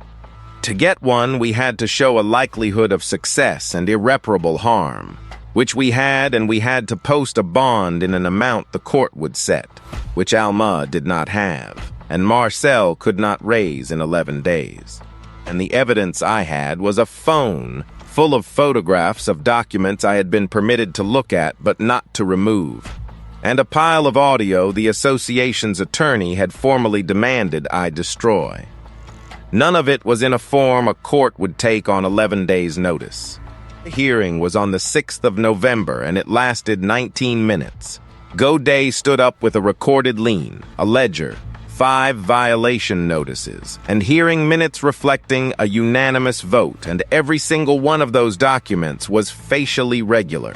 To get one, we had to show a likelihood of success and irreparable harm, which we had, and we had to post a bond in an amount the court would set, which Alma did not have, and Marcel could not raise in 11 days. And the evidence I had was a phone full of photographs of documents I had been permitted to look at but not to remove, and a pile of audio the association's attorney had formally demanded I destroy. None of it was in a form a court would take on 11 days' notice. The hearing was on the 6th of November, and it lasted 19 minutes. Goday stood up with a recorded lien, a ledger, 5 violation notices, and hearing minutes reflecting a unanimous vote, and every single one of those documents was facially regular.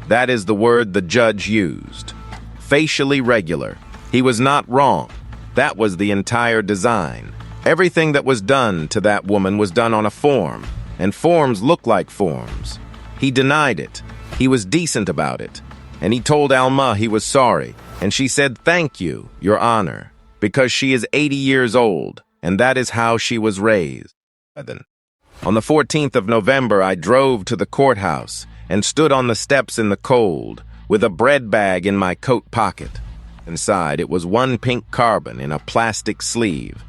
That is the word the judge used. Facially regular. He was not wrong. That was the entire design. Everything that was done to that woman was done on a form, and forms look like forms. He denied it. He was decent about it. And he told Alma he was sorry, and she said, "Thank you, Your Honor," because she is 80 years old, and that is how she was raised. On the 14th of November, I drove to the courthouse and stood on the steps in the cold, with a bread bag in my coat pocket. Inside, it was 1 pink carbon in a plastic sleeve,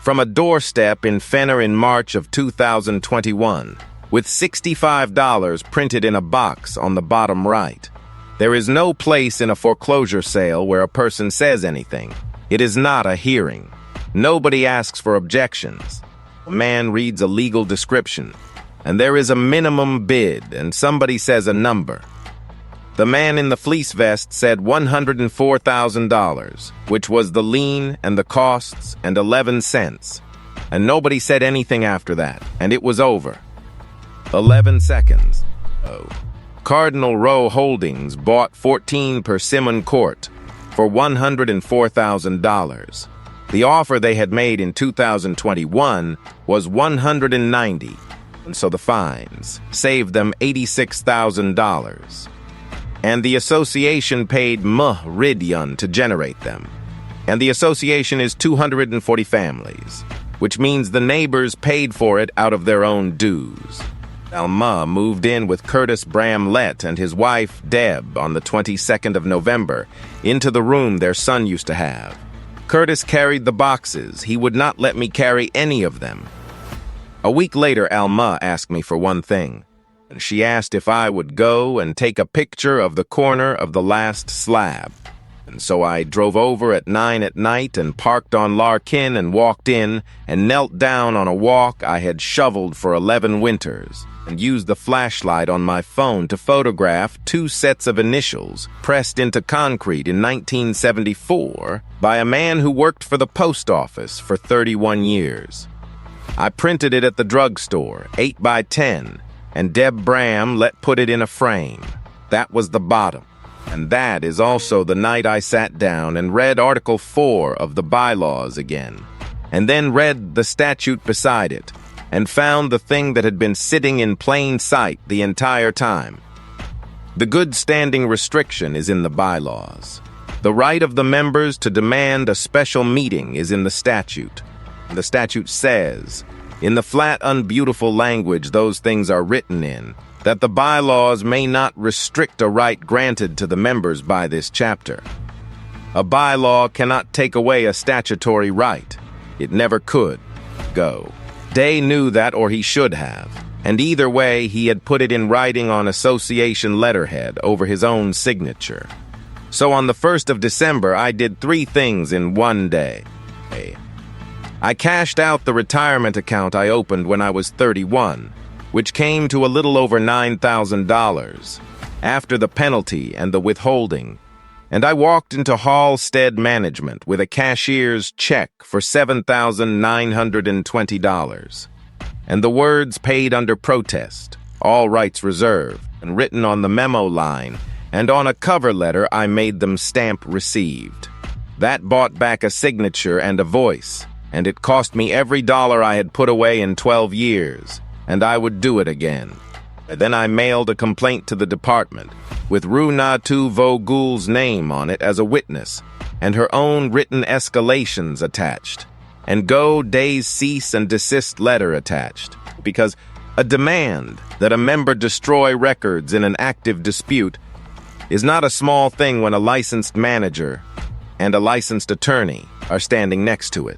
from a doorstep in Fenner in March of 2021, with $65 printed in a box on the bottom right. There is no place in a foreclosure sale where a person says anything. It is not a hearing. Nobody asks for objections. A man reads a legal description, and there is a minimum bid, and somebody says a number. The man in the fleece vest said $104,000, which was the lien and the costs and 11 cents. And nobody said anything after that, and it was over. 11 seconds. Cardinal Row Holdings bought 14 Persimmon Court for $104,000. The offer they had made in 2021 was $190,000, and so the fines saved them $86,000. And the association paid Meridian to generate them. And the association is 240 families, which means the neighbors paid for it out of their own dues. Alma moved in with Curtis Bramlett and his wife, Deb, on the 22nd of November, into the room their son used to have. Curtis carried the boxes. He would not let me carry any of them. A week later, Alma asked me for one thing. She asked if I would go and take a picture of the corner of the last slab. And so I drove over at 9 at night and parked on Larkin and walked in and knelt down on a walk I had shoveled for 11 winters and used the flashlight on my phone to photograph 2 sets of initials pressed into concrete in 1974 by a man who worked for the post office for 31 years. I printed it at the drugstore, 8 by 10, and Deb Bram put it in a frame. That was the bottom. And that is also the night I sat down and read Article 4 of the bylaws again, and then read the statute beside it, and found the thing that had been sitting in plain sight the entire time. The good standing restriction is in the bylaws. The right of the members to demand a special meeting is in the statute. The statute says, in the flat, unbeautiful language those things are written in, that the bylaws may not restrict a right granted to the members by this chapter. A bylaw cannot take away a statutory right. It never could. Go. Day knew that, or he should have, and either way he had put it in writing on association letterhead over his own signature. So on the 1st of December I did 3 things in one day. I cashed out the retirement account I opened when I was 31, which came to a little over $9,000, after the penalty and the withholding, and I walked into Halstead Management with a cashier's check for $7,920, and the words paid under protest, all rights reserved, and written on the memo line, and on a cover letter I made them stamp received. That bought back a signature and a voice, and it cost me every dollar I had put away in 12 years. And I would do it again. Then I mailed a complaint to the department, with Runatu Vogul's name on it as a witness, and her own written escalations attached, and go days cease and desist letter attached, because a demand that a member destroy records in an active dispute is not a small thing when a licensed manager and a licensed attorney are standing next to it.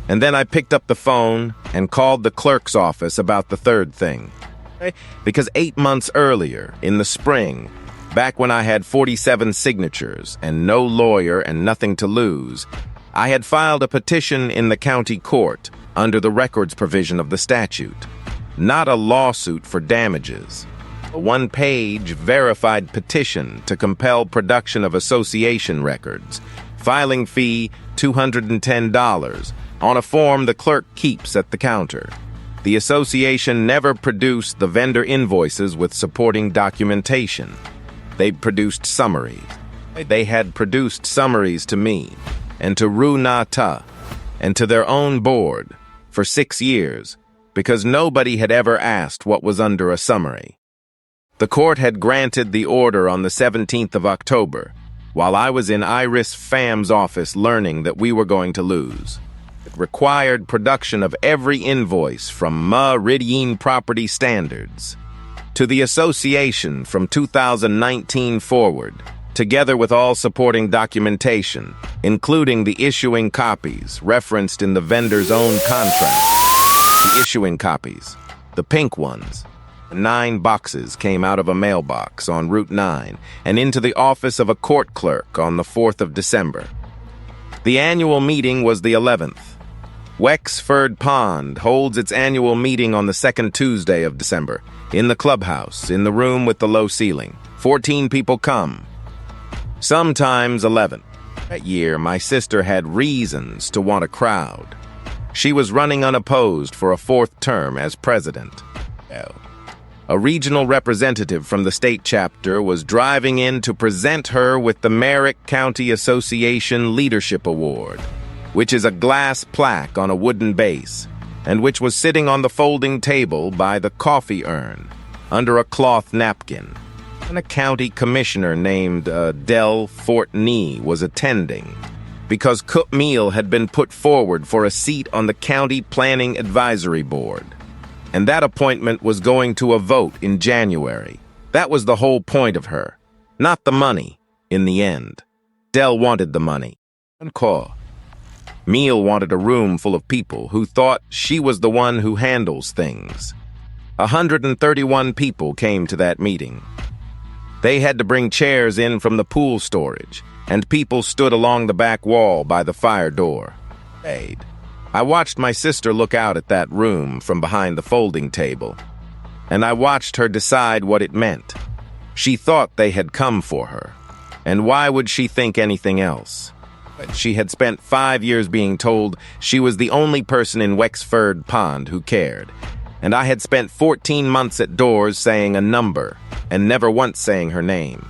And then I picked up the phone and called the clerk's office about the third thing. Because 8 months earlier, in the spring, back when I had 47 signatures and no lawyer and nothing to lose, I had filed a petition in the county court under the records provision of the statute. Not a lawsuit for damages. A 1-page verified petition to compel production of association records. Filing fee $210. On a form the clerk keeps at the counter. The association never produced the vendor invoices with supporting documentation. They produced summaries. They had produced summaries to me, and to Runata, and to their own board, for 6 years, because nobody had ever asked what was under a summary. The court had granted the order on the 17th of October, while I was in Iris Pham's office learning that we were going to lose. It required production of every invoice from Meridian Property Standards to the association from 2019 forward, together with all supporting documentation, including the issuing copies referenced in the vendor's own contract. The issuing copies, the pink ones. 9 boxes came out of a mailbox on Route 9 and into the office of a court clerk on the 4th of December. The annual meeting was the 11th. Wexford Pond holds its annual meeting on the 2nd Tuesday of December, in the clubhouse, in the room with the low ceiling. 14 people come. Sometimes 11. That year, my sister had reasons to want a crowd. She was running unopposed for a 4th term as president. A regional representative from the state chapter was driving in to present her with the Merrick County Association Leadership Award, which is a glass plaque on a wooden base, and which was sitting on the folding table by the coffee urn, under a cloth napkin. And a county commissioner named Del Fortney was attending, because Cook Meal had been put forward for a seat on the County Planning Advisory Board. and that appointment was going to a vote in January. That was the whole point of her. Not the money, in the end. Dell wanted the money. Meal wanted a room full of people who thought she was the one who handles things. 131 people came to that meeting. They had to bring chairs in from the pool storage, and people stood along the back wall by the fire door. I watched my sister look out at that room from behind the folding table, and I watched her decide what it meant. She thought they had come for her, and why would she think anything else? But she had spent 5 years being told she was the only person in Wexford Pond who cared, and I had spent 14 months at doors saying a number and never once saying her name.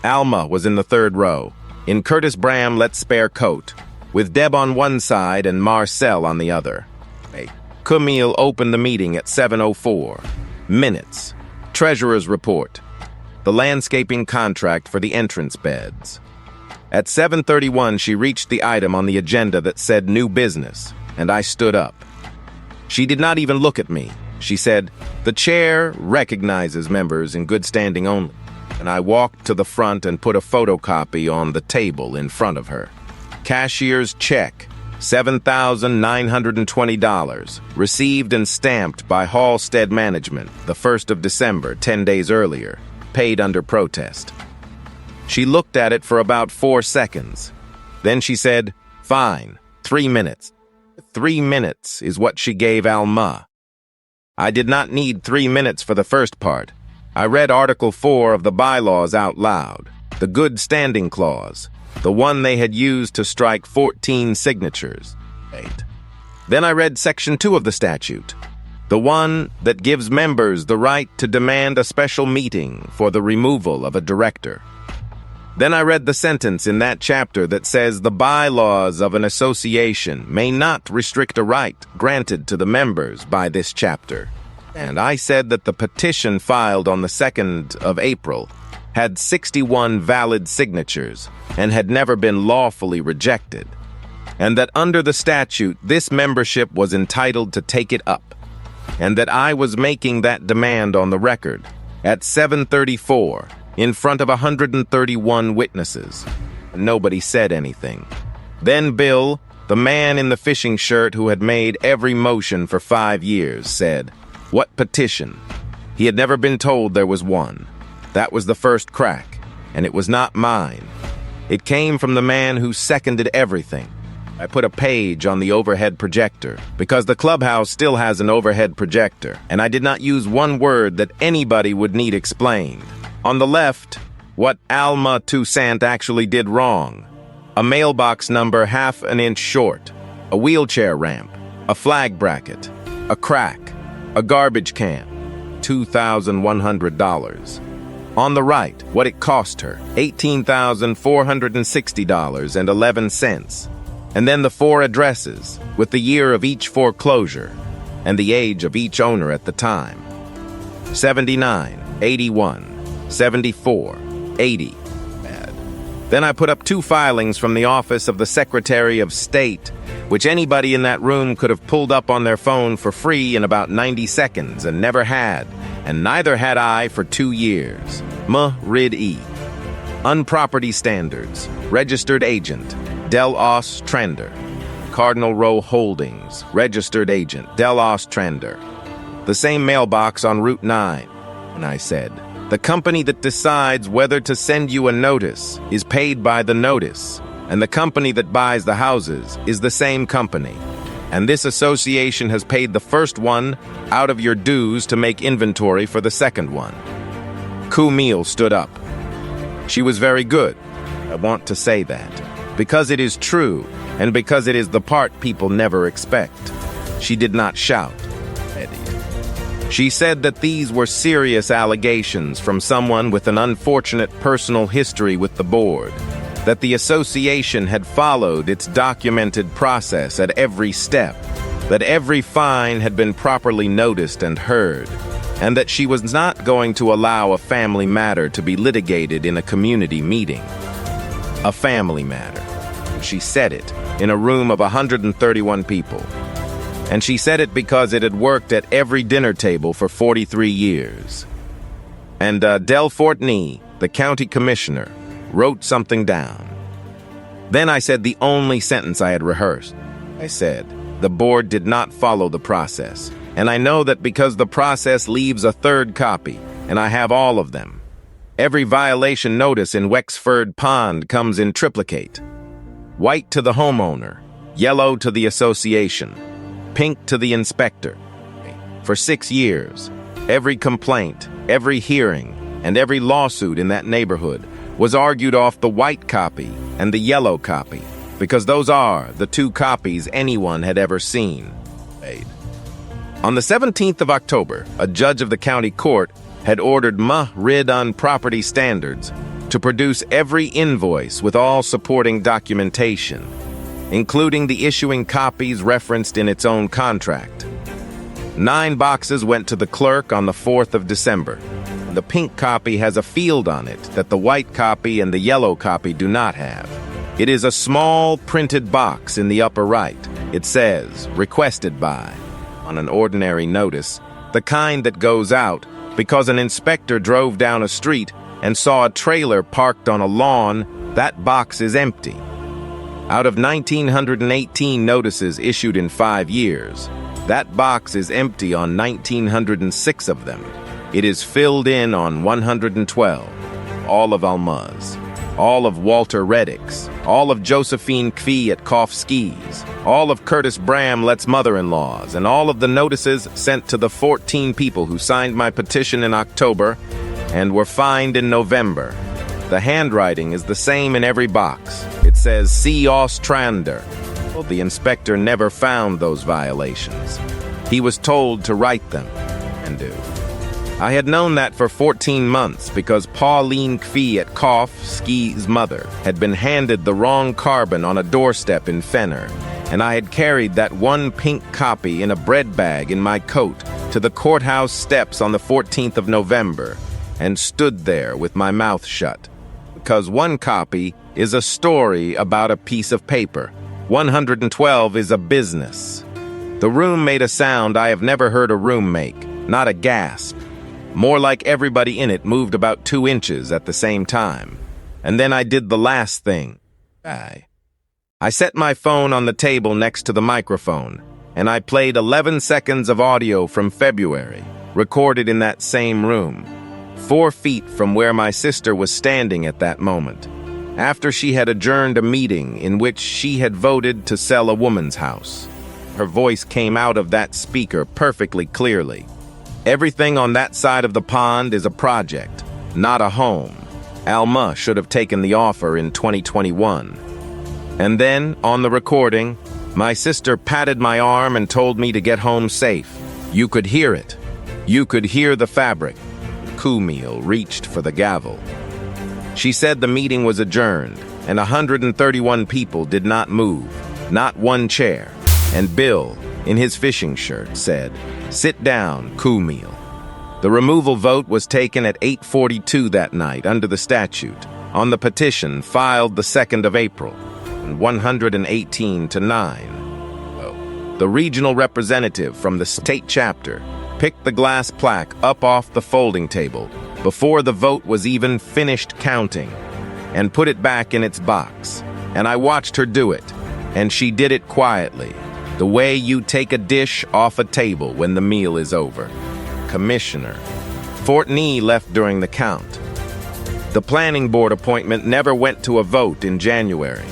Alma was in the third row, in Curtis Bramlett's spare coat, with Deb on one side and Marcel on the other. Camille opened the meeting at 7:04. Minutes. Treasurer's report. The landscaping contract for the entrance beds. At 7:31, she reached the item on the agenda that said new business, and I stood up. She did not even look at me. She said, "The chair recognizes members in good standing only." And I walked to the front and put a photocopy on the table in front of her. Cashier's check, $7,920, received and stamped by Halstead Management the 1st of December, 10 days earlier, paid under protest. She looked at it for about 4 seconds. Then she said, "Fine, 3 minutes." 3 minutes is what she gave Alma. I did not need 3 minutes for the first part. I read Article 4 of the bylaws out loud, the good standing clause, the one they had used to strike 14 signatures. Then I read Section 2 of the statute, the one that gives members the right to demand a special meeting for the removal of a director. Then I read the sentence in that chapter that says the bylaws of an association may not restrict a right granted to the members by this chapter. And I said that the petition filed on the 2nd of April had 61 valid signatures and had never been lawfully rejected, and that under the statute this membership was entitled to take it up, and that I was making that demand on the record at 7:34 in front of 131 witnesses. Nobody said anything. Then Bill, the man in the fishing shirt who had made every motion for 5 years, said, "What petition?" He had never been told there was one. That was the first crack, and it was not mine. It came from the man who seconded everything. I put a page on the overhead projector, because the clubhouse still has an overhead projector, and I did not use one word that anybody would need explained. On the left, what Alma Toussaint actually did wrong. A mailbox number half an inch short, a wheelchair ramp, a flag bracket, a crack, a garbage can, $2,100. On the right, what it cost her, $18,460.11. And then the 4 addresses, with the year of each foreclosure, and the age of each owner at the time. 79, 81, 74, 80. Then I put up 2 filings from the Office of the Secretary of State, which anybody in that room could have pulled up on their phone for free in about 90 seconds and never had, and neither had I for 2 years. M.Rid.E. Unproperty Standards, Registered Agent, Del Ostrander. Cardinal Row Holdings, Registered Agent, Del Ostrander. The same mailbox on Route 9. And I said, "The company that decides whether to send you a notice is paid by the notice, and the company that buys the houses is the same company. And this association has paid the first one out of your dues to make inventory for the second one." Camille stood up. She was very good. I want to say that, because it is true, and because it is the part people never expect. She did not shout. She said that these were serious allegations from someone with an unfortunate personal history with the board, that the association had followed its documented process at every step, that every fine had been properly noticed and heard, and that she was not going to allow a family matter to be litigated in a community meeting. A family matter. She said it in a room of 131 people. And she said it because it had worked at every dinner table for 43 years. And Del Fortney, the county commissioner, wrote something down. Then I said the only sentence I had rehearsed. I said, the board did not follow the process. And I know that because the process leaves a third copy, and I have all of them. Every violation notice in Wexford Pond comes in triplicate. White to the homeowner, yellow to the association, pink to the inspector. For 6 years, every complaint, every hearing, and every lawsuit in that neighborhood was argued off the white copy and the yellow copy, because those are the 2 copies anyone had ever seen. On the 17th of October, a judge of the county court had ordered Rid on property standards to produce every invoice with all supporting documentation, including the issuing copies referenced in its own contract. 9 boxes went to the clerk on the 4th of December. The pink copy has a field on it that the white copy and the yellow copy do not have. It is a small printed box in the upper right. It says, requested by, on an ordinary notice, the kind that goes out because an inspector drove down a street and saw a trailer parked on a lawn. That box is empty. Out of 1,918 notices issued in 5 years, that box is empty on 1,906 of them. It is filled in on 112. All of Alma's, all of Walter Reddick's, all of Josephine Kvi at Koff Skis, all of Curtis Bramlett's mother-in-law's, and all of the notices sent to the 14 people who signed my petition in October and were fined in November. The handwriting is the same in every box. It says C. Ostrander. Well, the inspector never found those violations. He was told to write them and do. I had known that for 14 months because Pauline Kvi at Koff, Ski's mother, had been handed the wrong carbon on a doorstep in Fenner, and I had carried that one pink copy in a bread bag in my coat to the courthouse steps on the 14th of November and stood there with my mouth shut. Because one copy is a story about a piece of paper. 112 is a business. The room made a sound I have never heard a room make, not a gasp. More like everybody in it moved about 2 inches at the same time. And then I did the last thing. I set my phone on the table next to the microphone, and I played 11 seconds of audio from February, recorded in that same room, 4 feet from where my sister was standing at that moment, after she had adjourned a meeting in which she had voted to sell a woman's house. Her voice came out of that speaker perfectly clearly. Everything on that side of the pond is a project, not a home. Alma should have taken the offer in 2021. And then, on the recording, my sister patted my arm and told me to get home safe. You could hear it. You could hear the fabric. Kumail reached for the gavel. She said the meeting was adjourned, and 131 people did not move, not one chair. And Bill, in his fishing shirt, said, "Sit down, Kumail." The removal vote was taken at 8:42 that night under the statute, on the petition filed the 2nd of April, 118 to 9. The regional representative from the state chapter picked the glass plaque up off the folding table before the vote was even finished counting and put it back in its box. And I watched her do it, and she did it quietly, the way you take a dish off a table when the meal is over. Commissioner Fortney left during the count. The planning board appointment never went to a vote in January.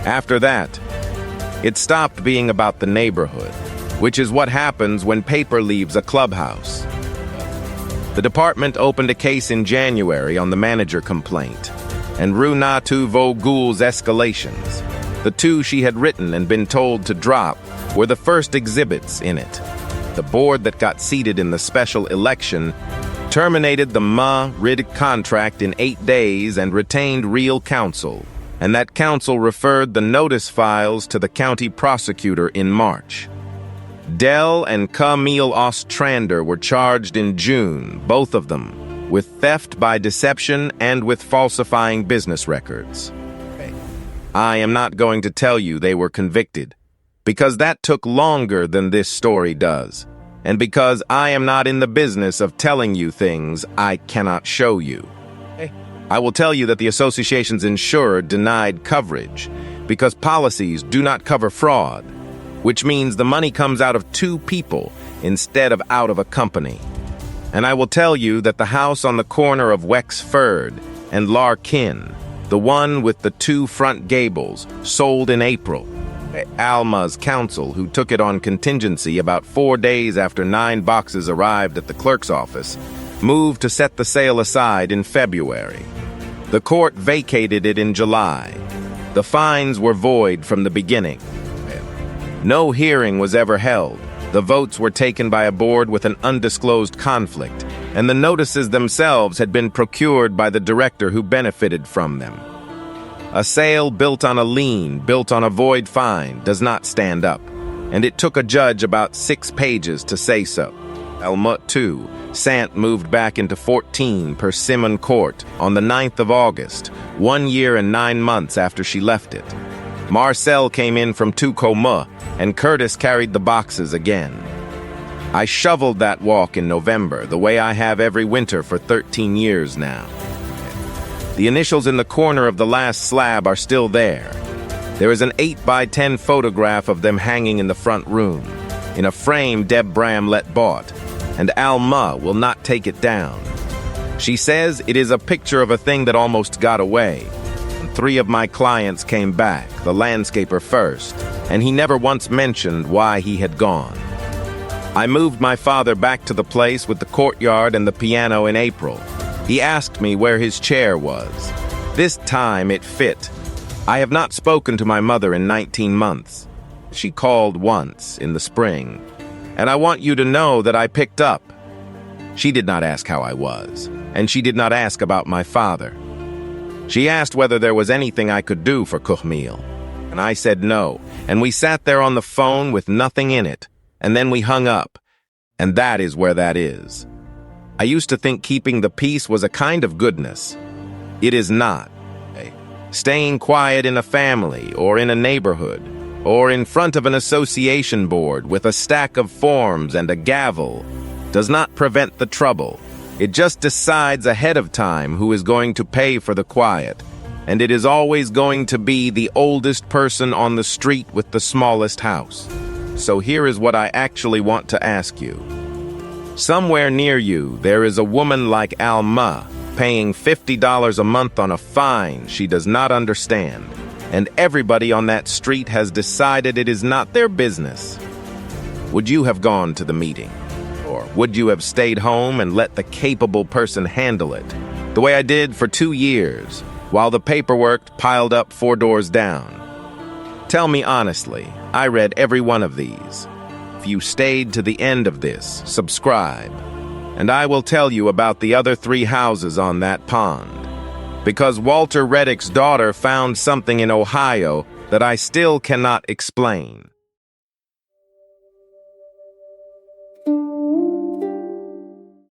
After that, it stopped being about the neighborhood, which is what happens when paper leaves a clubhouse. The department opened a case in January on the manager complaint and Runatu Vogul's escalations. The 2 she had written and been told to drop were the first exhibits in it. The board that got seated in the special election terminated the Rid contract in 8 days and retained real counsel, and that counsel referred the notice files to the county prosecutor in March. Del and Camille Ostrander were charged in June, both of them, with theft by deception and with falsifying business records. I am not going to tell you they were convicted. because that took longer than this story does, and because I am not in the business of telling you things I cannot show you. I will tell you that the association's insurer denied coverage because policies do not cover fraud, which means the money comes out of two people instead of out of a company. And I will tell you that the house on the corner of Wexford and Larkin, the one with the two front gables, sold in April. Alma's counsel, who took it on contingency about 4 days after 9 boxes arrived at the clerk's office, moved to set the sale aside in February. The court vacated it in July. The fines were void from the beginning. No hearing was ever held. The votes were taken by a board with an undisclosed conflict, and the notices themselves had been procured by the director who benefited from them. A sale built on a lien, built on a void fine, does not stand up, and it took a judge about 6 pages to say so. Alma Toussaint moved back into 14 Persimmon Court on the 9th of August, 1 year and 9 months after she left it. Marcel came in from Tacoma, and Curtis carried the boxes again. I shoveled that walk in November, the way I have every winter for 13 years now. The initials in the corner of the last slab are still there. There is an 8x10 photograph of them hanging in the front room, in a frame Deb Bramlett bought, and Alma will not take it down. She says it is a picture of a thing that almost got away. 3 of my clients came back, the landscaper first, and he never once mentioned why he had gone. I moved my father back to the place with the courtyard and the piano in April. He asked me where his chair was. This time it fit. I have not spoken to my mother in 19 months. She called once in the spring, and I want you to know that I picked up. She did not ask how I was, and she did not ask about my father. She asked whether there was anything I could do for Kuchmiel, and I said no, and we sat there on the phone with nothing in it, and then we hung up, and that is where that is. I used to think keeping the peace was a kind of goodness. It is not. Staying quiet in a family or in a neighborhood or in front of an association board with a stack of forms and a gavel does not prevent the trouble. It just decides ahead of time who is going to pay for the quiet, and it is always going to be the oldest person on the street with the smallest house. So here is what I actually want to ask you. Somewhere near you, there is a woman like Alma paying $50 a month on a fine she does not understand, and everybody on that street has decided it is not their business. Would you have gone to the meeting? Or would you have stayed home and let the capable person handle it, the way I did for 2 years, while the paperwork piled up 4 doors down? Tell me honestly, I read every one of these. If you stayed to the end of this, subscribe, and I will tell you about the other 3 houses on that pond. Because Walter Reddick's daughter found something in Ohio that I still cannot explain.